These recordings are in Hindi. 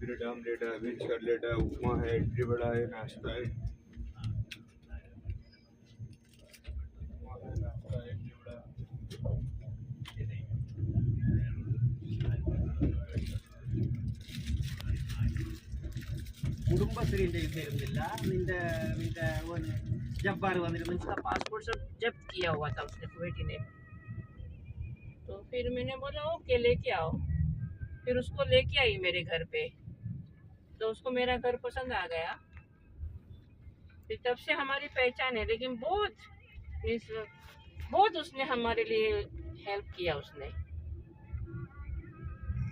ब्रेड आमलेट है, वेज कटलेट है, उपमा है, इडली बड़ा है, नाश्ता है। കുടുംബശ്രീന്റെ ഇത് ഇരുന്നില്ല നിന്റെ നിന്റെ जब्बार वगैरह उसका पासपोर्ट सब जब्त किया हुआ था उसने कुवैती ने। तो फिर मैंने बोला ओके लेके आओ, फिर उसको लेके आई मेरे घर पे। तो उसको मेरा घर पसंद आ गया, फिर तब से हमारी पहचान है। लेकिन बहुत उसने हमारे लिए हेल्प किया उसने।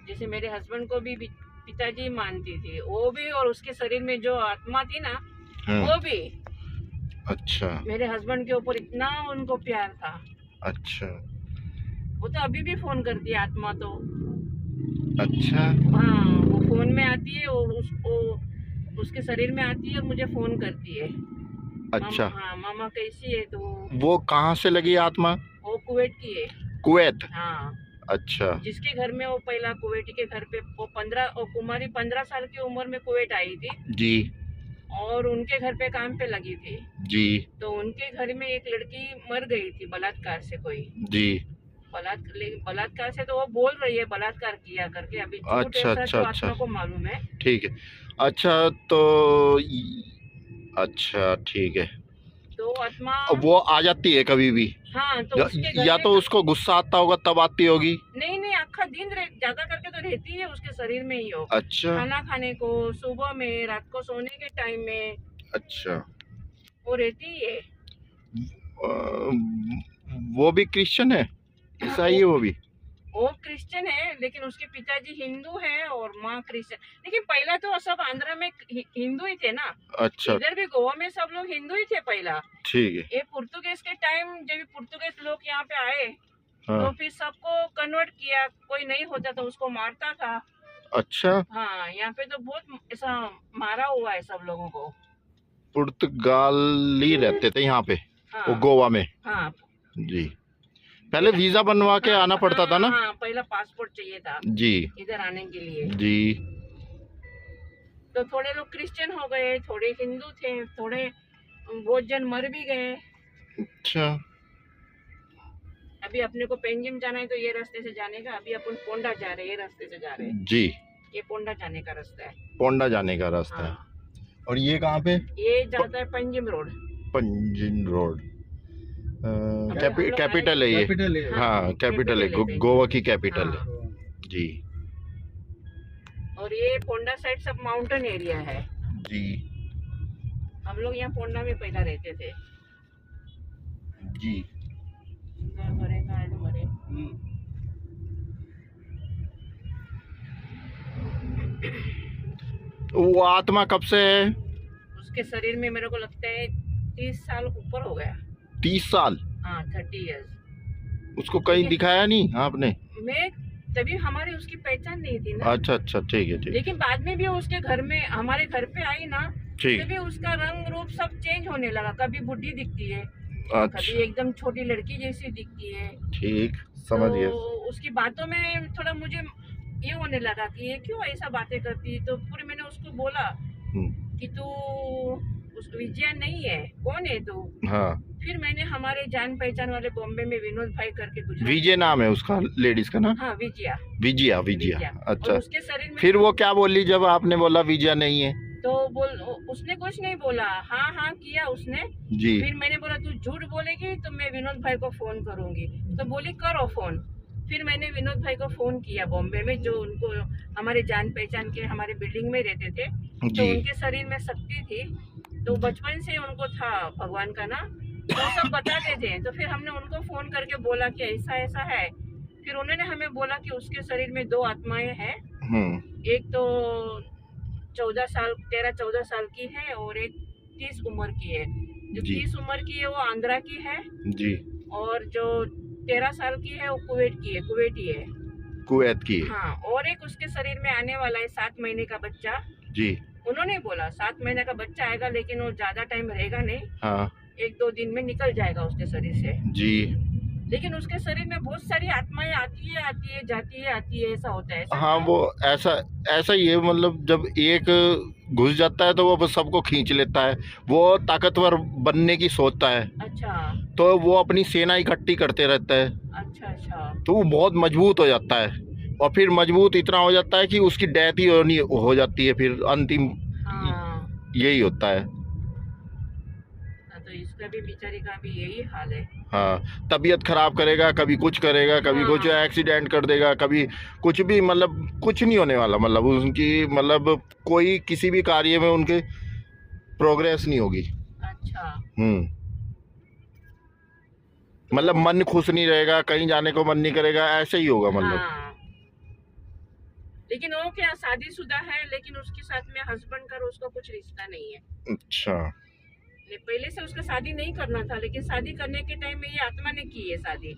जैसे मेरे हस्बैंड को भी पिताजी मानती थी वो भी, और उसके शरीर में जो आत्मा थी ना वो भी। अच्छा। मेरे हस्बैंड के ऊपर इतना उनको प्यार था। अच्छा। वो तो अभी भी फोन करती है आत्मा तो। अच्छा। हाँ वो फोन में आती है, वो उसके शरीर में आती है और मुझे फोन करती है। अच्छा। हाँ मामा कैसी है? तो वो कहाँ से लगी आत्मा? वो कुवैत की है। कुवैत। हाँ। अच्छा। जिसके घर में वो पहला कुवैती के घर पे वो कुमारी 15 साल की उम्र में कुवैत आई थी जी। और उनके घर पे काम पे लगी थी जी। तो उनके घर में एक लड़की मर गई थी बलात्कार से। कोई जी। बलात्कार से तो वो बोल रही है बलात्कार किया करके। अभी झूठ अच्छा, ऐसा अच्छा, तो अच्छा। आत्मा को मालूम है। ठीक है। अच्छा तो अच्छा ठीक है। तो आत्मा वो आ जाती है कभी भी? हाँ तो उसके घर या में तो उसको गुस्सा आता होगा तब आती होगी? नहीं आखा दिन ज्यादा करके तो रहती है उसके शरीर में ही हो। अच्छा। खाना खाने को, सुबह में, रात को सोने के टाइम में। अच्छा। वो रहती है। वो भी क्रिश्चियन है? ईसाई है वो भी? वो क्रिश्चियन है लेकिन उसके पिताजी हिंदू हैं और माँ क्रिश्चियन। लेकिन पहला तो सब आंध्र में हिंदू ही थे ना। अच्छा। इधर भी गोवा में सब लोग हिंदू ही थे पहला। ठीक है। ये पुर्तगालीज के टाइम जब पुर्तगालीज लोग यहाँ पे आए हाँ। तो फिर सबको कन्वर्ट किया। कोई नहीं होता तो उसको मारता था। अच्छा। हाँ यहाँ पे तो बहुत ऐसा मारा हुआ है सब लोगों को। पुर्तगाली रहते थे यहाँ पे। हाँ। वो गोवा में। हाँ जी। पहले वीजा बनवा के आना पड़ता था ना? हाँ पहला पासपोर्ट चाहिए था जी इधर आने के लिए। जी। तो थोड़े लोग क्रिश्चियन हो गए, थोड़े हिंदू थे, थोड़े बहुत जन मर भी गए। अच्छा। अभी अपने को पेंजिम जाना है तो ये रास्ते से जाने का। अभी अपन पोंडा जा रहे हैं, ये रास्ते से जा रहे हैं। जी। ये पोंडा जाने का रास्ता है। पोंडा जाने का रास्ता है। हाँ। और ये कहाँ पे? ये जाता है Panjim road. Panjim road. Capital है ये। कैपिटल है। हाँ कैपिटल है, गोवा की कैपिटल है। जी। और ये पोंडा साइड सब माउंटेन एरिया है। जी। हम लोग यहाँ पोंडा में पहला रहते थे। जी। वो आत्मा कब से है? उसके शरीर में मेरे को लगता है 30 साल ऊपर हो गया। 30 साल? हाँ 30 इयर्स। उसको कहीं दिखाया नहीं आपने? मैं तभी हमारी उसकी पहचान नहीं थी ना। अच्छा अच्छा ठीक है ठीक। लेकिन बाद में भी उसके घर में हमारे घर पे आई ना ठीक। तभी उसका रंग रूप सब चेंज होने लगा। कभी बुढ़ी दिखती है, अच्छा। कभी एकदम छोटी लड़की जैसी दिखती है। ठीक समझ गया। तो उसकी बातों में थोड़ा मुझे ये होने लगा कि ये क्यों ऐसा बातें करती है। तो फिर मैंने उसको बोला कि तू उस विजया नहीं है, कौन है तू? हाँ। फिर मैंने हमारे जान पहचान वाले बॉम्बे में विनोद भाई करके कुछ विजय नाम है उसका, लेडीज का ना? हाँ विजया। विजया विजया। अच्छा। उसके शरीर में फिर वो क्या बोली जब आपने बोला विजया नहीं है? तो उसने कुछ नहीं बोला, हाँ हाँ किया उसने। जी। फिर मैंने बोला तू झूठ बोलेगी तो मैं विनोद भाई को फोन करूंगी। तो बोली करो फोन। फिर मैंने विनोद भाई को फोन किया बॉम्बे में, जो उनको हमारे जान पहचान के हमारे बिल्डिंग में रहते थे। तो उनके शरीर में शक्ति थी, तो बचपन से उनको था भगवान का ना, तो सब बताते थे। तो फिर हमने उनको फोन करके बोला कि ऐसा ऐसा है। फिर उन्होंने हमें बोला कि उसके शरीर में 2 आत्माएं हैं। एक तो 13-14 साल की है और एक 30 उम्र की है। जो 30 उम्र की है वो आंध्रा की है जी। और जो 13 साल की है वो कुवैती है। कुवैत की। हाँ। और एक उसके शरीर में आने वाला है 7 महीने का बच्चा। जी। उन्होंने बोला 7 महीने का बच्चा आएगा लेकिन वो ज्यादा टाइम रहेगा नहीं। हाँ। 1-2 दिन में निकल जाएगा उसके शरीर से। जी। लेकिन उसके शरीर में बहुत सारी आत्माएं आती है जाती है, ऐसा होता है। ऐसा हाँ, क्या? वो ऐसा ऐसा ही है, मतलब जब एक घुस जाता है तो वो सबको खींच लेता है। वो ताकतवर बनने की सोचता है, अच्छा तो वो अपनी सेना इकट्ठी करते रहता है, अच्छा अच्छा। तो वो बहुत मजबूत हो जाता है। और फिर मजबूत इतना हो जाता है कि उसकी डेथ ही हो जाती है, फिर अंतिम हाँ यही होता है। तो इसका भी बेचारी का भी यही हाल है। हाँ, तबीयत खराब करेगा, कभी कुछ करेगा, कभी कुछ हाँ एक्सीडेंट कर देगा, कभी कुछ भी, मतलब कुछ नहीं होने वाला, मतलब उनकी, मतलब कोई किसी भी कार्य में उनके प्रोग्रेस नहीं होगी। अच्छा। मतलब मन खुश नहीं रहेगा, कहीं जाने को मन नहीं करेगा, ऐसे ही होगा मतलब। हाँ लेकिन वो क्या शादीशुदा है, लेकिन उसके साथ में हस्बैंड का और उसका कुछ रिश्ता नहीं है। अच्छा। पहले से उसका शादी नहीं करना था, लेकिन शादी करने के टाइम में ये आत्मा ने की है शादी।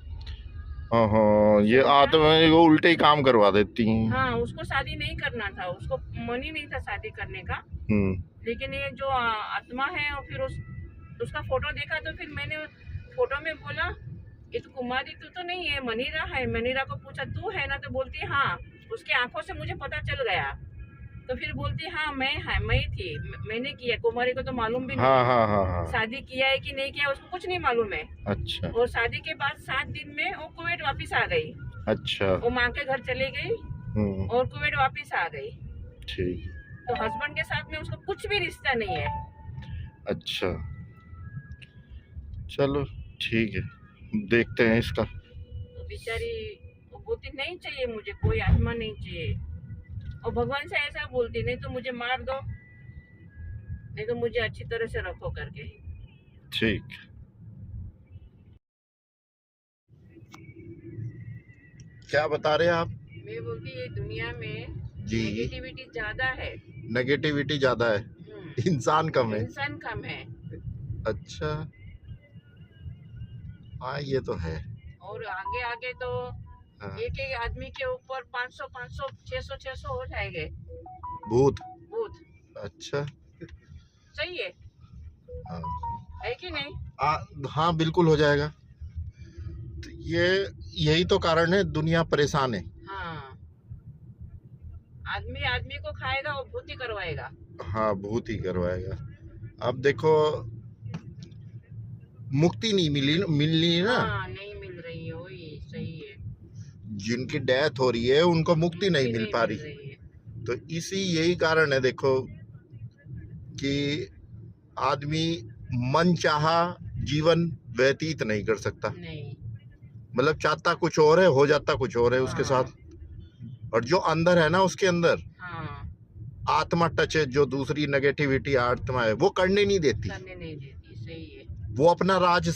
हाँ हाँ, ये आत्मा वो उल्टे ही काम करवा देती हैं। हाँ उसको शादी नहीं करना था, उसको मन ही नहीं था शादी करने का। लेकिन ये जो आत्मा है, और फिर उसका फोटो देखा तो फिर मैंने फोटो में बोला ये तो कुमारी तो नहीं है, मनीरा है। मनीरा को पूछा तू है ना, तो बोलती है हाँ। उसकी आंखों से मुझे पता चल गया, तो फिर बोलती हाँ मैं थी, मैंने किया। कुमारी को तो मालूम भी नहीं हाँ हाँ हाँ हाँ। शादी किया है कि नहीं किया, उसको कुछ नहीं मालूम है। अच्छा। और शादी के बाद 7 दिन में वो कुवैत वापस आ गई। अच्छा। वो माँ के घर चली गई और कुवैत वापस आ गई। ठीक। तो हस्बैंड के साथ में उसको कुछ भी रिश्ता नहीं है। अच्छा, चलो ठीक है, देखते हैं इसका। तो बेचारी वो बोलती नहीं चाहिए मुझे, कोई आत्मा नहीं चाहिए। और भगवान से ऐसा बोलती नहीं तो मुझे मार दो, नहीं तो मुझे अच्छी तरह से रखो करके। ठीक। क्या बता रहे हैं आप? मैं बोलती ये दुनिया में जी। नेगेटिविटी ज्यादा है। नेगेटिविटी ज्यादा है, इंसान कम है। इंसान कम है। अच्छा, हाँ ये तो है। और आगे आगे तो हाँ। एक एक आदमी के ऊपर 500 500 600 हो जाएंगे भूत। भूत। अच्छा। सही है, हाँ। है कि नहीं? हाँ बिल्कुल हो जाएगा। तो यही तो कारण है दुनिया परेशान है। हाँ आदमी आदमी को खाएगा और भूत ही करवाएगा। हाँ, भूत ही करवाएगा। अब देखो, मुक्ति नहीं मिलनी ना। हाँ नहीं मिल रही है, वही सही है। जिनकी डेथ हो रही है उनको मुक्ति नहीं मिल पा रही है। तो यही कारण है, देखो कि आदमी मन चाहा जीवन व्यतीत नहीं कर सकता। नहीं, मतलब चाहता कुछ और है, हो जाता कुछ और है उसके हाँ। साथ। और जो अंदर है ना, उसके अंदर हाँ आत्मा टच है, जो दूसरी नेगेटिविटी आत्मा है, वो करने नहीं देती। सही है। वो अपना राज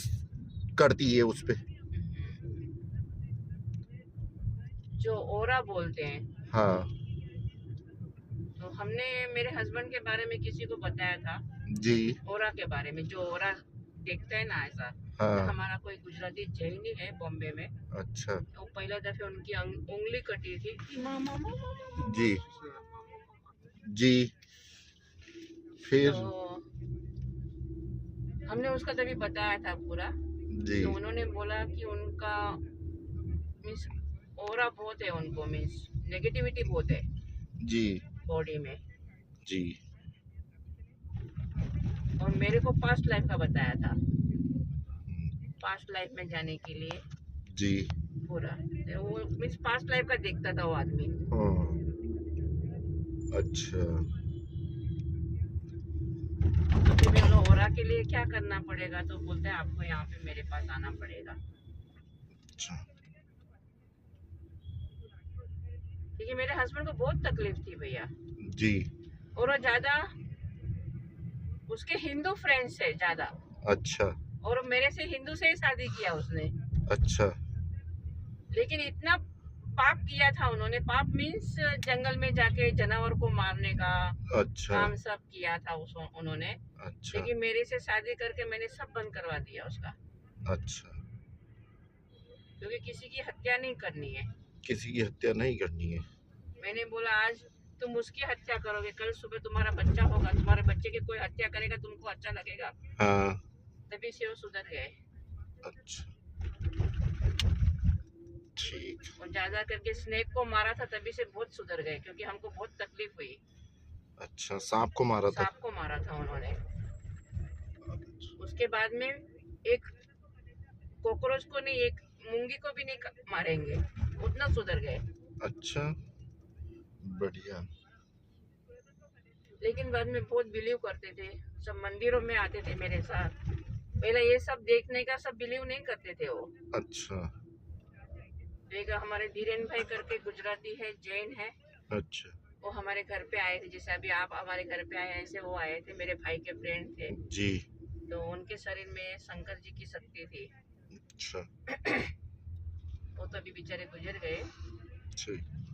करती है उस पे। जो ओरा बोलते हैं। हाँ तो हमने मेरे हस्बैंड के बारे में किसी को बताया था जी। ओरा के बारे में, जो ओरा देखते हैं ना ऐसा। हाँ। हमारा कोई गुजराती जैनी है बॉम्बे में। अच्छा। तो पहले दफे उनकी उंगली कटी थी। जी जी। फिर तो हमने उसका तभी बताया था पूरा। जी। तो उन्होंने बोला कि उनका मीन्स ओरा बहुत है उनको, मीन्स नेगेटिविटी बहुत है जी बॉडी में। जी। और मेरे को पास्ट लाइफ का बताया था, पास्ट लाइफ में जाने के लिए जी। पूरा वो मीन्स पास्ट लाइफ का देखता था वो आदमी। अच्छा। तो फिर मैं बोला ओरा के लिए क्या करना पड़ेगा, तो बोलते हैं आपको यहाँ पे मेरे पास आना पड़ेगा। अच्छा। क्योंकि मेरे हस्बैंड को बहुत तकलीफ थी भैया जी। और वो ज्यादा उसके हिंदू फ्रेंड्स है ज्यादा। अच्छा। और मेरे से हिंदू से ही शादी किया उसने। अच्छा। लेकिन इतना पाप किया था उन्होंने, पाप मीन्स जंगल में जाके जानवर को मारने का। अच्छा। काम सब किया था उन्होंने। अच्छा। लेकिन मेरे से शादी करके मैंने सब बंद करवा दिया उसका। अच्छा। क्योंकि किसी की हत्या नहीं करनी है। किसी की हत्या नहीं करनी है। मैंने बोला आज तुम उसकी हत्या करोगे, कल सुबह तुम्हारा बच्चा होगा, तुम्हारे बच्चे की कोई हत्या करेगा, तुमको अच्छा लगेगा? हाँ। तभी से वो सुधर गए। अच्छा। और ज्यादा करके स्नेक को मारा था, तभी से बहुत सुधर गए, क्योंकि हमको बहुत तकलीफ हुई। अच्छा, सांप को मारा था। सांप को मारा था उन्होंने। उसके बाद में एक कॉकरोच को नहीं, एक मूंगी को भी नहीं मारेंगे, उतना सुधर गए। अच्छा, बढ़िया। लेकिन बाद में बहुत बिलीव करते थे, सब मंदिरों में आते थे मेरे साथ। पहले ये सब देखने का सब बिलीव नहीं करते थे वो। अच्छा एक हमारे धीरेन भाई करके गुजराती है, जैन है, अच्छा वो हमारे घर पे आए थे, जैसे अभी आप हमारे घर पे आए ऐसे वो आए थे, मेरे भाई के फ्रेंड थे। जी। तो उनके शरीर में शंकर जी की शक्ति थी। अच्छा वो तो अभी बेचारे गुजर गए। ठीक।